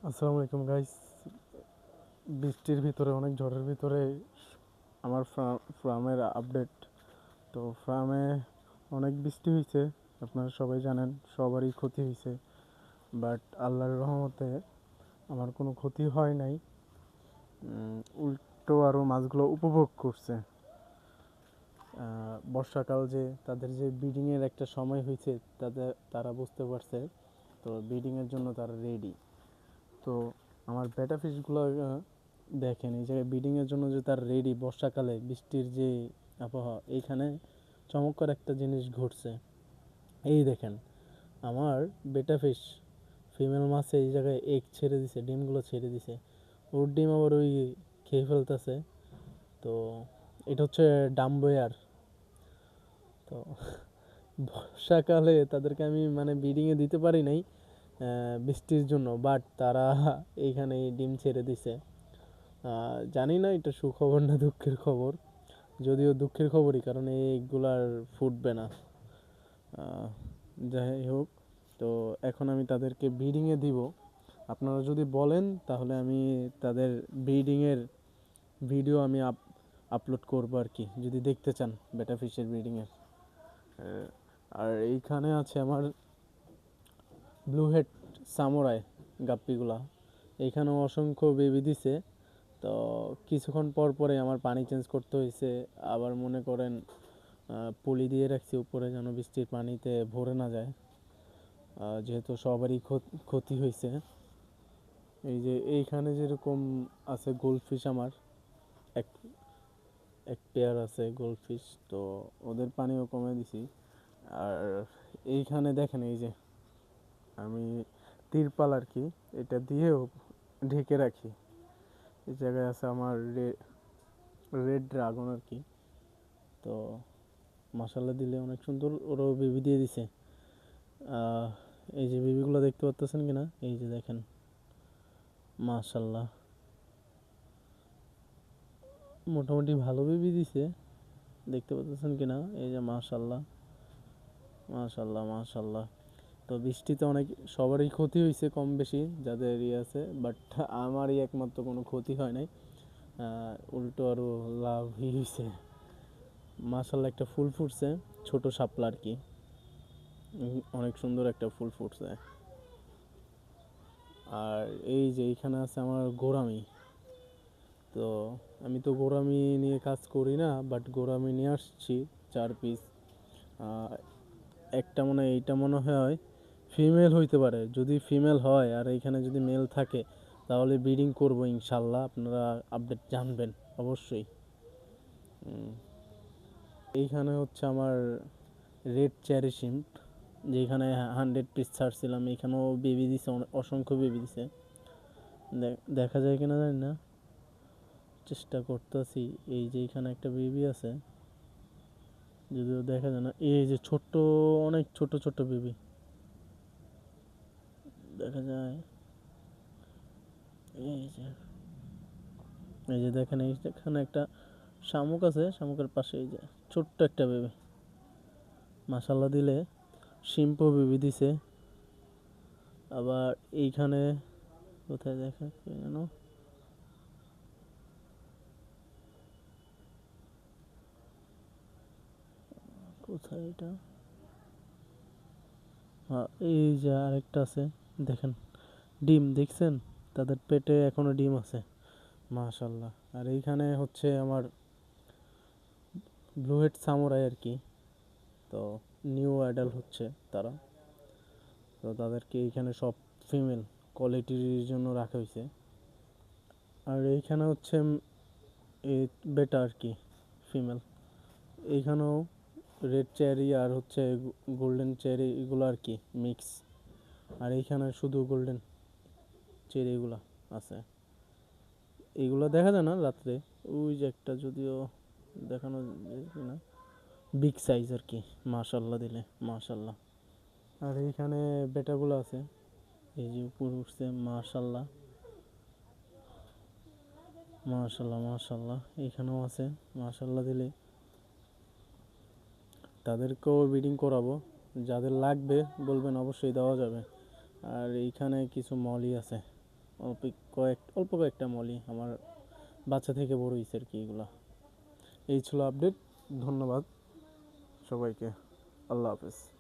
আসসালামু আলাইকুম গাইস। বৃষ্টির ভিতরে, অনেক ঝড়ের ভিতরে আমার ফার্মের আপডেট। তো ফার্মে অনেক বৃষ্টি হয়েছে, আপনারা সবাই জানেন, সবারই ক্ষতি হয়েছে। বাট আল্লাহর রহমতে আমার কোনো ক্ষতি হয় নাই। উল্টো আরও মাছগুলো উপভোগ করছে। বর্ষাকাল যে তাদের যে ব্রিডিংয়ের একটা সময় হয়েছে, তারা বুঝতে পারছে। তো ব্রিডিংয়ের জন্য তারা রেডি। তো আমার বেটা ফিশগুলো দেখেন, এই জায়গায় ব্রিডিংয়ের জন্য যে তার রেডি। বর্ষাকালে বৃষ্টির যে আবহাওয়া, এইখানে চমৎকার একটা জিনিস ঘটছে। এই দেখেন, আমার বেটা ফিশ ফিমেল মাছে এই জায়গায় এগ ছেড়ে দিছে, ডিমগুলো ছেড়ে দিছে। ওর ডিম আবার ওই খেয়ে ফেলতেছে। তো এটা হচ্ছে ডাম্বয়ার। তো বর্ষাকালে তাদেরকে আমি মানে ব্রিডিংয়ে দিতে পারি নাই বৃষ্টির জন্য, বাট তারা এইখানে ডিম ছেড়ে দিছে। জানি না এটা সুখবর না দুঃখের খবর, যদিও দুঃখের খবরই, কারণ এইগুলার ফুটবে না। যাই হোক, তো এখন আমি তাদেরকে ব্রিডিংয়ে দিব। আপনারা যদি বলেন তাহলে আমি তাদের ব্রিডিংয়ের ভিডিও আমি আপলোড করবো আর কি, যদি দেখতে চান বেটা ফিশের ব্রিডিংয়ের। আর এইখানে আছে আমার ব্লু হেড সামুরাই গাপ্পিগুলা। এইখানেও অসংখ্য বেবি দিছে। তো কিছুক্ষণ পর পরে আমার পানি চেঞ্জ করতে হয়েছে। আবার মনে করেন পলি দিয়ে রাখছি উপরে, যেন বৃষ্টির পানিতে ভরে না যায়, যেহেতু সবারই ক্ষতি হয়েছে। এই যে এইখানে যেরকম আছে গোল্ডফিশ, আমার এক এক পেয়ার আছে গোল্ডফিশ। তো ওদের পানিও কমে দিছি। আর এইখানে দেখেন, এই যে আমি তিরপাল আর কি, এটা দিয়েও ঢেকে রাখি। এই জায়গায় আছে আমার রেড ড্রাগন আর কি। তো মশালা দিলে অনেক সুন্দর, ওরাও বেবি দিয়ে দিছে। এই যে বেবিগুলো দেখতে পাচ্ছেন কিনা, এই যে দেখেন, মাশাল্লাহ মোটামুটি ভালো বেবি দিছে। দেখতে পাচ্ছেন কিনা, এই যে মাশাল্লাহ মাশাল্লাহ মাশাল্লাহ। তো বৃষ্টিতে অনেক সবারই ক্ষতি হয়েছে কম বেশি, যাদের আছে, বাট আমারই একমাত্র কোনো ক্ষতি হয় নাই। উল্টো আরও লাভই হয়েছে। মাশাল্লাহ একটা ফুল ফুটছে, ছোট শাপলা আর কি। অনেক সুন্দর একটা ফুল ফুটছে। আর এই যে এইখানে আছে আমার গোরামি। তো আমি তো গোরামি নিয়ে কাজ করি না, বাট গোরামি নিয়ে আসছি 4 পিস। একটা এইটা মনে হয় ফিমেল হইতে পারে। যদি ফিমেল হয় আর এইখানে যদি মেল থাকে, তাহলে ব্রিডিং করব ইনশাল্লাহ, আপনারা আপডেট জানবেন অবশ্যই। এইখানে হচ্ছে আমার রেড চেরি শিম্প, যেখানে 100 পিস ছাড়ছিলাম, এখানেও বেবি দিছে, অসংখ্য বেবি দিছে। দেখা যায় কিনা জানি না, চেষ্টা করতেছি। এই যে এখানে একটা বেবি আছে, যদিও দেখা যায় না। এই যে ছোট্ট, অনেক ছোট ছোট বেবি দেখা যায়। এই যে এই যে দেখেন, এইখানে একটা শামুক আছে, শামুকের পাশে এই যে ছোট্ট একটা বেবি। মাশাল্লাহ দিলে শিম্পো বেবি দিছে। আবার এইখানে কোথায় দেখা যেন, কোথায় এটা, হ্যাঁ এই যে আরেকটা আছে, দেখেন ডিম দেখছেন, তাদের পেটে এখনো ডিম আছে। মাশাল্লাহ। আর এইখানে হচ্ছে আমার ব্লু হেড সামুরাই আর কি। তো নিউ অ্যাডাল্ট হচ্ছে তারা। তো তাদেরকে এইখানে সব ফিমেল কোয়ালিটির জন্য রাখা হয়েছে। আর এইখানে হচ্ছে এই বেটা আর কি, ফিমেল। এইখানেও রেড চেরি আর হচ্ছে গোল্ডেন চেরি, এগুলো আর কি মিক্স। আর এইখানে শুধু গোল্ডেন চেরি এগুলো আছে। এইগুলো দেখা যায় না রাত্রে, ওই যে একটা, যদিও দেখানো যায় না, বিগ সাইজ আর কি। মাশাল্লাহ দিলে মাশাল্লাহ। আর এইখানে বেটাগুলো আছে, এই যে উপর উঠছে, মাশাল্লাহ মাশাল্লাহ মাশাল্লাহ। এইখানেও আছে, মাশাল্লাহ দিলে তাদেরকেও ব্রিডিং করাবো। যাদের লাগবে বলবেন, অবশ্যই দেওয়া যাবে। আর এইখানে কিছু মলি আছে, অল্প কয়েকটা মলি আমার বাচ্চা থেকে বড় হয়েছে আর কি। এগুলা এই ছিল আপডেট। ধন্যবাদ সবাইকে। আল্লাহ হাফেজ।